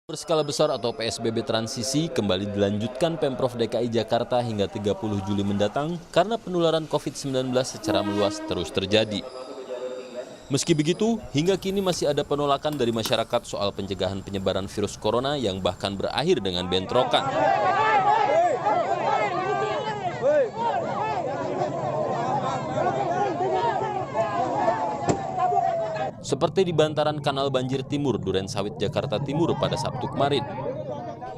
Berskala besar atau PSBB transisi kembali dilanjutkan Pemprov DKI Jakarta hingga 30 Juli mendatang karena penularan COVID-19 secara meluas terus terjadi. Meski begitu, hingga kini masih ada penolakan dari masyarakat soal pencegahan penyebaran virus corona yang bahkan berakhir dengan bentrokan. Seperti di bantaran Kanal Banjir Timur, Durensawit, Jakarta Timur pada Sabtu kemarin.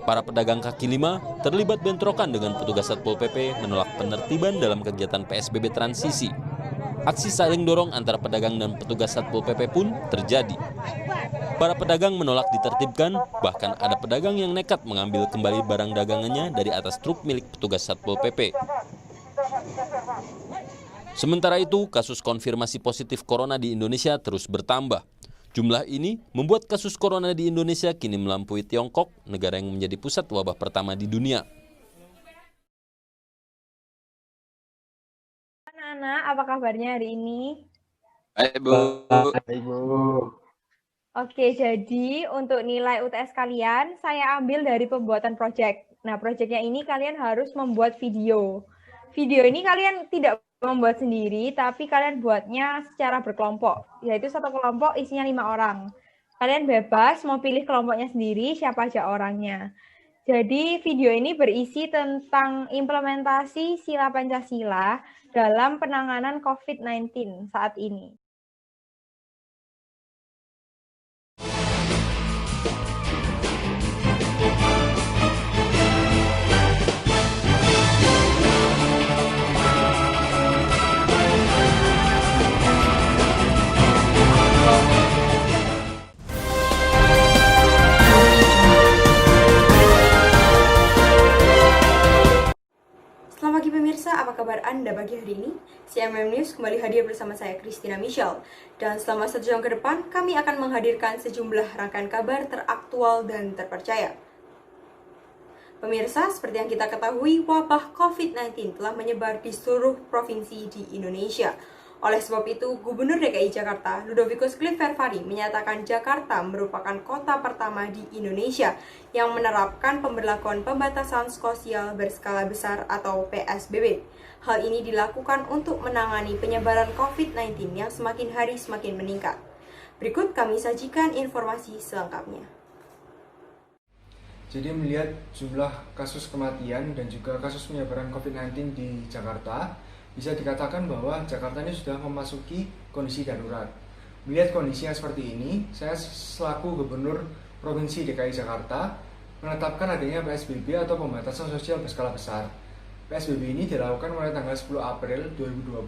Para pedagang kaki lima terlibat bentrokan dengan petugas Satpol PP menolak penertiban dalam kegiatan PSBB transisi. Aksi saling dorong antara pedagang dan petugas Satpol PP pun terjadi. Para pedagang menolak ditertibkan, bahkan ada pedagang yang nekat mengambil kembali barang dagangannya dari atas truk milik petugas Satpol PP. Sementara itu, kasus konfirmasi positif corona di Indonesia terus bertambah. Jumlah ini membuat kasus corona di Indonesia kini melampaui Tiongkok, negara yang menjadi pusat wabah pertama di dunia. Nana, apa kabarnya hari ini? Hai Bu. Hai Bu. Oke, jadi untuk nilai UTS kalian, saya ambil dari pembuatan proyek. Nah, proyeknya ini kalian harus membuat video. Video ini kalian tidak membuat sendiri, tapi kalian buatnya secara berkelompok. Yaitu satu kelompok isinya 5 orang. Kalian bebas mau pilih kelompoknya sendiri, siapa aja orangnya. Jadi video ini berisi tentang implementasi sila Pancasila dalam penanganan COVID-19 saat ini. Selamat pagi pemirsa, apa kabar Anda pagi hari ini? CMM News kembali hadir bersama saya Christina Michelle. Dan selama 1 jam ke depan, kami akan menghadirkan sejumlah rangkaian kabar teraktual dan terpercaya. Pemirsa, seperti yang kita ketahui, wabah COVID-19 telah menyebar di seluruh provinsi di Indonesia. Oleh sebab itu, Gubernur DKI Jakarta, Ludovicus Clifford menyatakan Jakarta merupakan kota pertama di Indonesia yang menerapkan pemberlakuan pembatasan sosial berskala besar atau PSBB. Hal ini dilakukan untuk menangani penyebaran COVID-19 yang semakin hari semakin meningkat. Berikut kami sajikan informasi selengkapnya. Jadi melihat jumlah kasus kematian dan juga kasus penyebaran COVID-19 di Jakarta, bisa dikatakan bahwa Jakarta ini sudah memasuki kondisi darurat. Melihat kondisi yang seperti ini, saya selaku Gubernur Provinsi DKI Jakarta menetapkan adanya PSBB atau pembatasan sosial berskala besar. PSBB ini dilakukan mulai tanggal 10 April 2020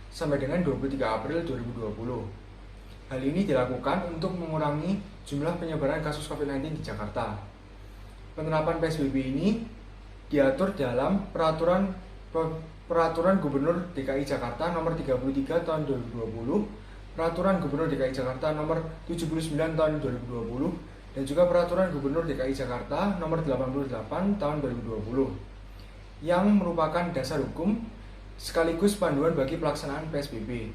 sampai dengan 23 April 2020. Hal ini dilakukan untuk mengurangi jumlah penyebaran kasus COVID-19 di Jakarta. Penerapan PSBB ini diatur dalam Peraturan Gubernur DKI Jakarta nomor 33 tahun 2020, Peraturan Gubernur DKI Jakarta nomor 79 tahun 2020, dan juga Peraturan Gubernur DKI Jakarta nomor 88 tahun 2020, yang merupakan dasar hukum sekaligus panduan bagi pelaksanaan PSBB.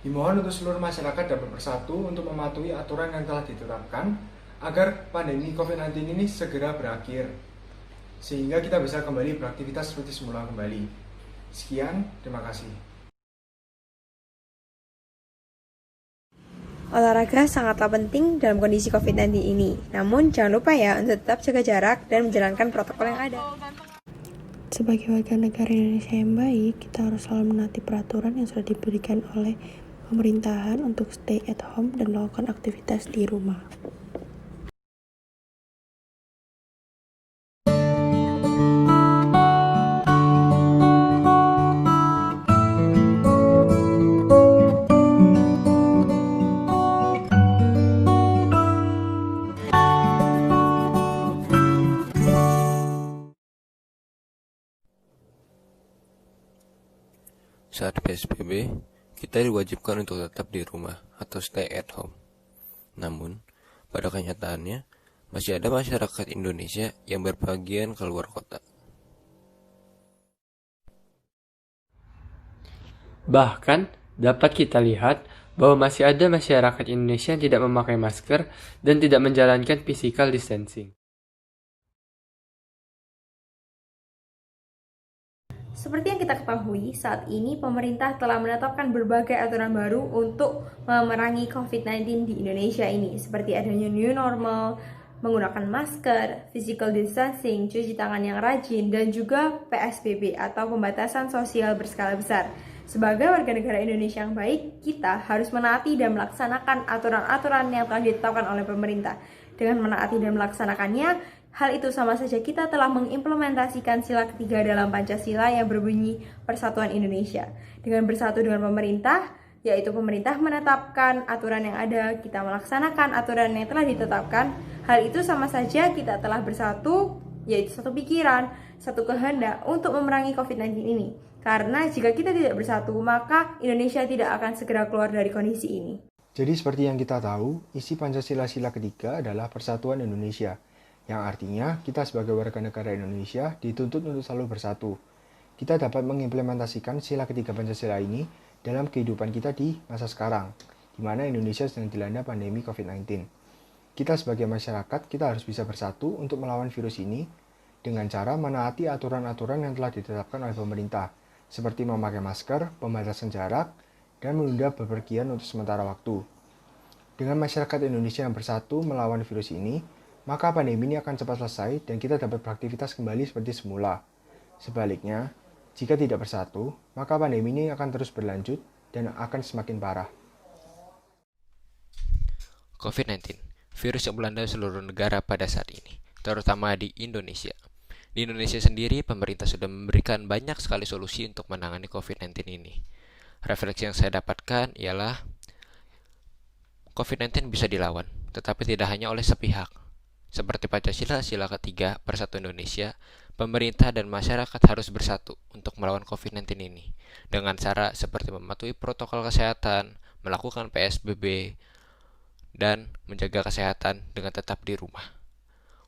Dimohon untuk seluruh masyarakat dapat bersatu untuk mematuhi aturan yang telah ditetapkan agar pandemi COVID-19 ini segera berakhir, sehingga kita bisa kembali beraktivitas seperti semula kembali. Sekian, terima kasih. Olahraga sangatlah penting dalam kondisi COVID-19 ini. Namun jangan lupa ya untuk tetap jaga jarak dan menjalankan protokol yang ada. Sebagai warga negara Indonesia yang baik, kita harus selalu menaati peraturan yang sudah diberikan oleh pemerintahan untuk stay at home dan melakukan aktivitas di rumah. Saat PSBB, kita diwajibkan untuk tetap di rumah atau stay at home. Namun, pada kenyataannya, masih ada masyarakat Indonesia yang berpergian keluar kota. Bahkan, dapat kita lihat bahwa masih ada masyarakat Indonesia yang tidak memakai masker dan tidak menjalankan physical distancing. Seperti yang kita ketahui, saat ini pemerintah telah menetapkan berbagai aturan baru untuk memerangi COVID-19 di Indonesia ini, seperti adanya new normal, menggunakan masker, physical distancing, cuci tangan yang rajin, dan juga PSBB atau pembatasan sosial berskala besar. Sebagai warga negara Indonesia yang baik, kita harus menaati dan melaksanakan aturan-aturan yang telah ditetapkan oleh pemerintah. Dengan menaati dan melaksanakannya, hal itu sama saja kita telah mengimplementasikan sila ketiga dalam Pancasila yang berbunyi Persatuan Indonesia. Dengan bersatu dengan pemerintah, yaitu pemerintah menetapkan aturan yang ada, kita melaksanakan aturan yang telah ditetapkan. Hal itu sama saja kita telah bersatu, yaitu satu pikiran, satu kehendak untuk memerangi COVID-19 ini. Karena jika kita tidak bersatu, maka Indonesia tidak akan segera keluar dari kondisi ini. Jadi seperti yang kita tahu, isi Pancasila sila ketiga adalah Persatuan Indonesia, yang artinya kita sebagai warga negara Indonesia dituntut untuk selalu bersatu. Kita dapat mengimplementasikan sila ketiga Pancasila ini dalam kehidupan kita di masa sekarang, di mana Indonesia sedang dilanda pandemi COVID-19. Kita sebagai masyarakat, kita harus bisa bersatu untuk melawan virus ini dengan cara menaati aturan-aturan yang telah ditetapkan oleh pemerintah, seperti memakai masker, pembatasan jarak, dan menunda bepergian untuk sementara waktu. Dengan masyarakat Indonesia yang bersatu melawan virus ini, maka pandemi ini akan cepat selesai dan kita dapat beraktivitas kembali seperti semula. Sebaliknya, jika tidak bersatu, maka pandemi ini akan terus berlanjut dan akan semakin parah. COVID-19, virus yang melanda seluruh negara pada saat ini, terutama di Indonesia. Di Indonesia sendiri, pemerintah sudah memberikan banyak sekali solusi untuk menangani COVID-19 ini. Refleksi yang saya dapatkan ialah COVID-19 bisa dilawan, tetapi tidak hanya oleh sepihak. Seperti Pancasila sila ketiga Persatuan Indonesia, pemerintah dan masyarakat harus bersatu untuk melawan COVID-19 ini dengan cara seperti mematuhi protokol kesehatan, melakukan PSBB, dan menjaga kesehatan dengan tetap di rumah.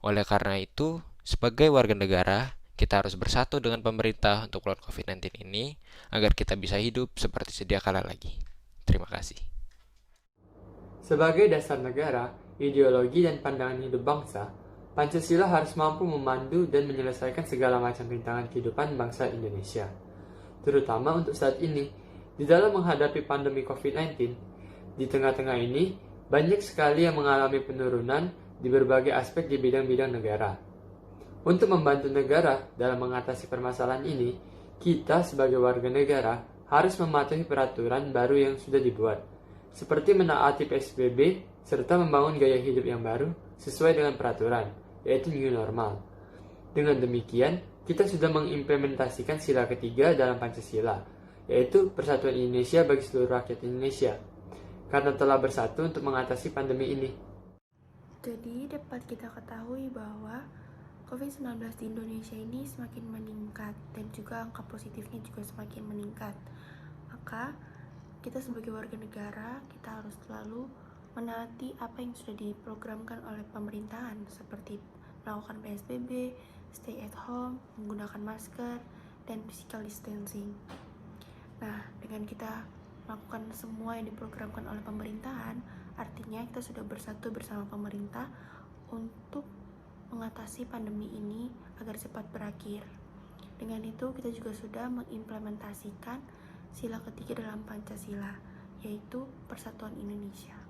Oleh karena itu, sebagai warga negara, kita harus bersatu dengan pemerintah untuk melawan COVID-19 ini agar kita bisa hidup seperti sedia kala lagi. Terima kasih. Sebagai dasar negara, ideologi dan pandangan hidup bangsa, Pancasila harus mampu memandu dan menyelesaikan segala macam rintangan kehidupan bangsa Indonesia. Terutama untuk saat ini, di dalam menghadapi pandemi COVID-19, di tengah-tengah ini, banyak sekali yang mengalami penurunan di berbagai aspek di bidang-bidang negara. Untuk membantu negara dalam mengatasi permasalahan ini, kita sebagai warga negara harus mematuhi peraturan baru yang sudah dibuat, seperti menaati PSBB serta membangun gaya hidup yang baru sesuai dengan peraturan, yaitu new normal. Dengan demikian, kita sudah mengimplementasikan sila ketiga dalam Pancasila, yaitu Persatuan Indonesia bagi seluruh rakyat Indonesia, karena telah bersatu untuk mengatasi pandemi ini. Jadi dapat kita ketahui bahwa COVID-19 di Indonesia ini semakin meningkat dan juga angka positifnya juga semakin meningkat. Maka kita sebagai warga negara, kita harus selalu menaati apa yang sudah diprogramkan oleh pemerintahan seperti melakukan PSBB, stay at home, menggunakan masker, dan physical distancing. Nah, dengan kita melakukan semua yang diprogramkan oleh pemerintahan, artinya kita sudah bersatu bersama pemerintah untuk mengatasi pandemi ini agar cepat berakhir. Dengan itu, kita juga sudah mengimplementasikan sila ketiga dalam Pancasila, yaitu Persatuan Indonesia.